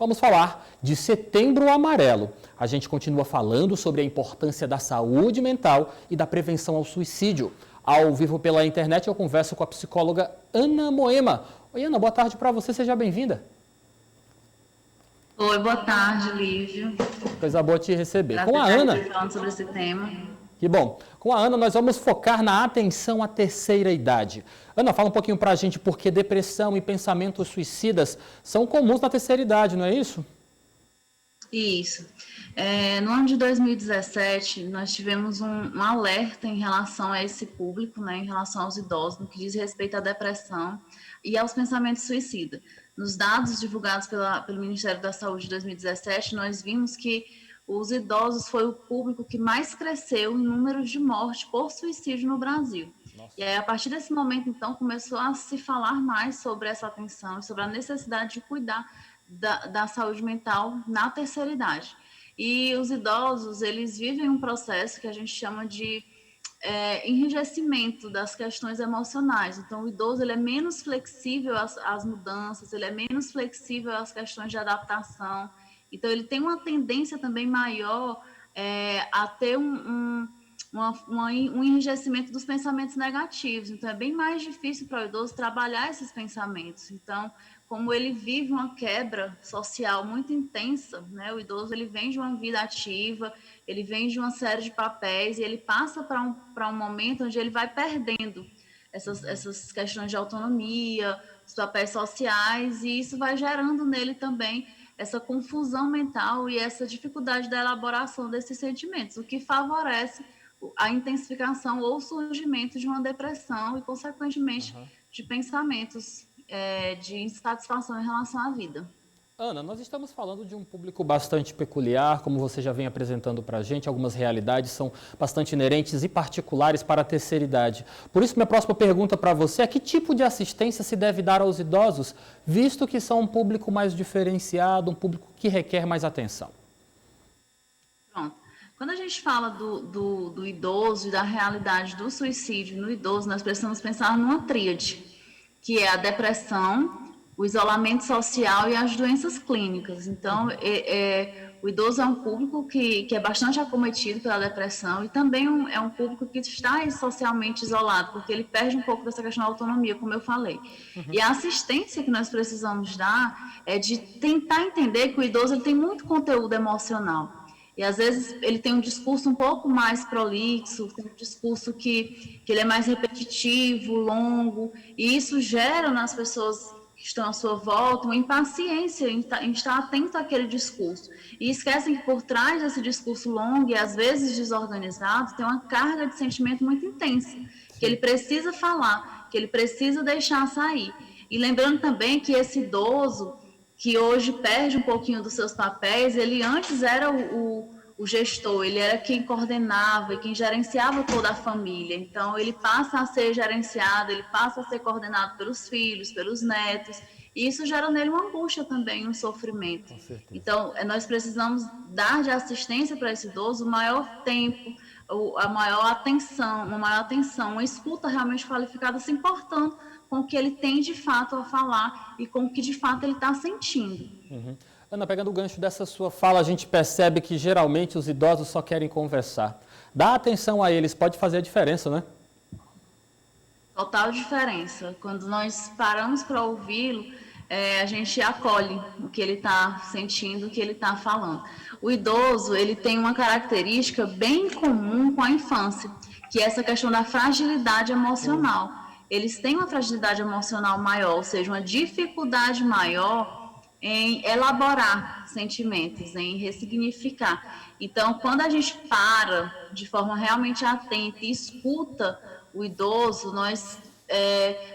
vamos falar de Setembro Amarelo. A gente continua falando sobre a importância da saúde mental e da prevenção ao suicídio. Ao vivo pela internet eu converso com a psicóloga Ana Moema. Oi, Ana, boa tarde para você, seja bem-vinda. Oi, boa tarde, Lívio. Coisa boa te receber. Prazer Com a estar Ana, aqui falando sobre esse tema. que bom. Com a Ana nós vamos focar na atenção à terceira idade. Ana, fala um pouquinho para a gente por que depressão e pensamentos suicidas são comuns na terceira idade, não é isso? Isso. No ano de 2017, nós tivemos um alerta em relação a esse público, né, em relação aos idosos, no que diz respeito à depressão e aos pensamentos suicidas. Nos dados divulgados pelo Ministério da Saúde de 2017, nós vimos que os idosos foi o público que mais cresceu em números de morte por suicídio no Brasil. Nossa. E aí, a partir desse momento, então, começou a se falar mais sobre essa atenção e sobre a necessidade de cuidar da saúde mental na terceira idade. E os idosos, eles vivem um processo que a gente chama de enrijecimento das questões emocionais. Então, o idoso ele é menos flexível às mudanças, ele é menos flexível às questões de adaptação. Então, ele tem uma tendência também maior a ter um enrijecimento dos pensamentos negativos. Então, é bem mais difícil para o idoso trabalhar esses pensamentos. Então, como ele vive uma quebra social muito intensa, né? O idoso ele vem de uma vida ativa, ele vem de uma série de papéis e ele passa para um momento onde ele vai perdendo essas questões de autonomia, os papéis sociais, e isso vai gerando nele também essa confusão mental e essa dificuldade da elaboração desses sentimentos, o que favorece a intensificação ou surgimento de uma depressão e, consequentemente, de pensamentos de insatisfação em relação à vida. Ana, nós estamos falando de um público bastante peculiar, como você já vem apresentando para a gente, algumas realidades são bastante inerentes e particulares para a terceira idade. Por isso, minha próxima pergunta para você é que tipo de assistência se deve dar aos idosos, visto que são um público mais diferenciado, um público que requer mais atenção? Pronto. Quando a gente fala do idoso e da realidade do suicídio no idoso, nós precisamos pensar numa tríade, que é a depressão, o isolamento social e as doenças clínicas. Então, o idoso é um público que é bastante acometido pela depressão e também é um público que está socialmente isolado, porque ele perde um pouco dessa questão da autonomia, como eu falei. E a assistência que nós precisamos dar é de tentar entender que o idoso ele tem muito conteúdo emocional. E às vezes ele tem um discurso um pouco mais prolixo, tem um discurso que ele é mais repetitivo, longo, e isso gera nas pessoas que estão à sua volta uma impaciência em estar atento àquele discurso. E esquecem que por trás desse discurso longo e às vezes desorganizado, tem uma carga de sentimento muito intensa, que ele precisa falar, que ele precisa deixar sair. E lembrando também que esse idoso que hoje perde um pouquinho dos seus papéis, ele antes era o gestor, ele era quem coordenava e quem gerenciava toda a família. Então, ele passa a ser gerenciado, ele passa a ser coordenado pelos filhos, pelos netos, e isso gera nele uma angústia também, um sofrimento. Então, nós precisamos dar de assistência para esse idoso o maior tempo, a maior atenção, uma escuta realmente qualificada, se importando com o que ele tem de fato a falar e com o que de fato ele está sentindo. Ana, pegando o gancho dessa sua fala, a gente percebe que geralmente os idosos só querem conversar. Dar atenção a eles pode fazer a diferença, né? Total diferença. Quando nós paramos para ouvi-lo, a gente acolhe o que ele está sentindo, o que ele está falando. O idoso, ele tem uma característica bem comum com a infância, que é essa questão da fragilidade emocional. Eles têm uma fragilidade emocional maior, ou seja, uma dificuldade maior em elaborar sentimentos, em ressignificar. Então, quando a gente para de forma realmente atenta e escuta o idoso, nós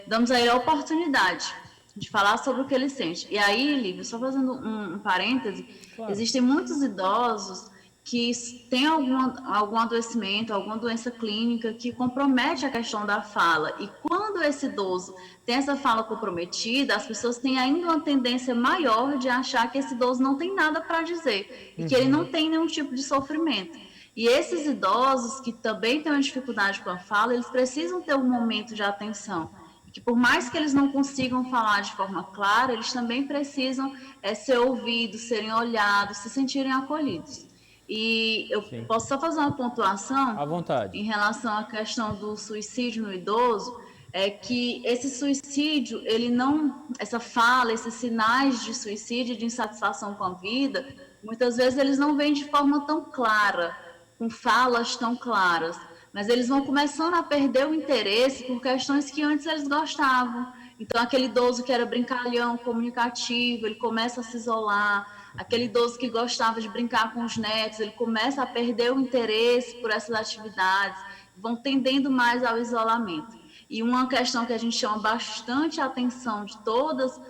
damos a ele a oportunidade de falar sobre o que ele sente. E aí, Lívia, só fazendo um parêntese, claro, existem muitos idosos que têm algum adoecimento, alguma doença clínica que compromete a questão da fala. E quando esse idoso tem essa fala comprometida, as pessoas têm ainda uma tendência maior de achar que esse idoso não tem nada para dizer e que ele não tem nenhum tipo de sofrimento. E esses idosos que também têm uma dificuldade com a fala, eles precisam ter um momento de atenção. que por mais que eles não consigam falar de forma clara, eles também precisam ser ouvidos, serem olhados, se sentirem acolhidos. E eu Sim. posso só fazer uma pontuação À vontade. em relação à questão do suicídio no idoso, é que esse suicídio, ele não, essa fala, esses sinais de suicídio, de insatisfação com a vida, muitas vezes eles não vêm de forma tão clara, com falas tão claras, mas eles vão começando a perder o interesse por questões que antes eles gostavam. Então, aquele idoso que era brincalhão, comunicativo, ele começa a se isolar. Aquele idoso que gostava de brincar com os netos, ele começa a perder o interesse por essas atividades, vão tendendo mais ao isolamento. E uma questão que a gente chama bastante a atenção de todos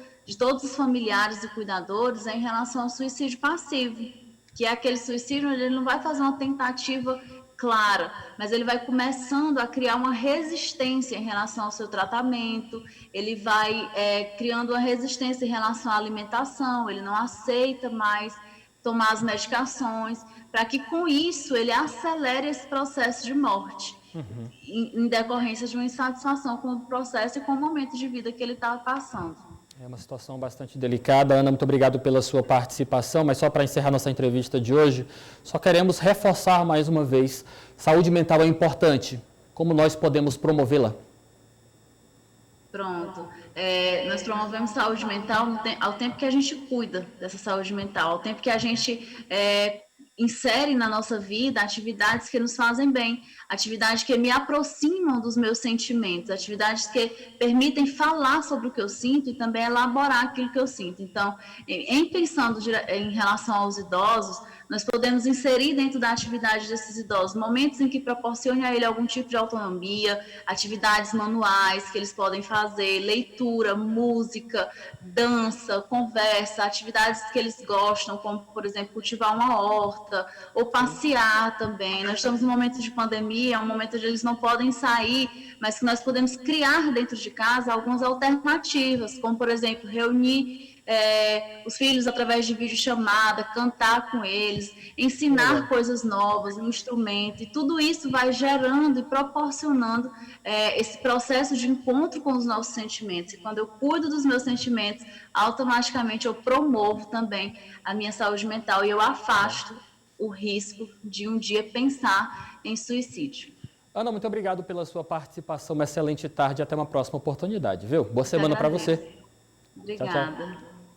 os familiares e cuidadores é em relação ao suicídio passivo, que é aquele suicídio onde ele não vai fazer uma tentativa clara, mas ele vai começando a criar uma resistência em relação ao seu tratamento, ele vai criando uma resistência em relação à alimentação, ele não aceita mais tomar as medicações, para que com isso ele acelere esse processo de morte, em decorrência de uma insatisfação com o processo e com o momento de vida que ele estava passando. É uma situação bastante delicada. Ana, muito obrigado pela sua participação, mas só para encerrar nossa entrevista de hoje, só queremos reforçar mais uma vez, saúde mental é importante. Como nós podemos promovê-la? Pronto. Nós promovemos saúde mental ao tempo que a gente cuida dessa saúde mental, ao tempo que a gente insere na nossa vida atividades que nos fazem bem, atividades que me aproximam dos meus sentimentos, atividades que permitem falar sobre o que eu sinto e também elaborar aquilo que eu sinto. Então, pensando em relação aos idosos, nós podemos inserir dentro da atividade desses idosos momentos em que proporcione a ele algum tipo de autonomia, atividades manuais que eles podem fazer, leitura, música, dança, conversa, atividades que eles gostam, como, por exemplo, cultivar uma horta ou passear também. Nós estamos num momento de pandemia, é um momento onde eles não podem sair, mas que nós podemos criar dentro de casa algumas alternativas, como, por exemplo, reunir os filhos através de videochamada, cantar com eles, ensinar coisas novas, um instrumento, e tudo isso vai gerando e proporcionando esse processo de encontro com os nossos sentimentos. E quando eu cuido dos meus sentimentos, automaticamente eu promovo também a minha saúde mental e eu afasto o risco de um dia pensar em suicídio. Ana, muito obrigado pela sua participação. Uma excelente tarde e até uma próxima oportunidade, viu? Boa semana para você. Obrigada. Tchau, tchau.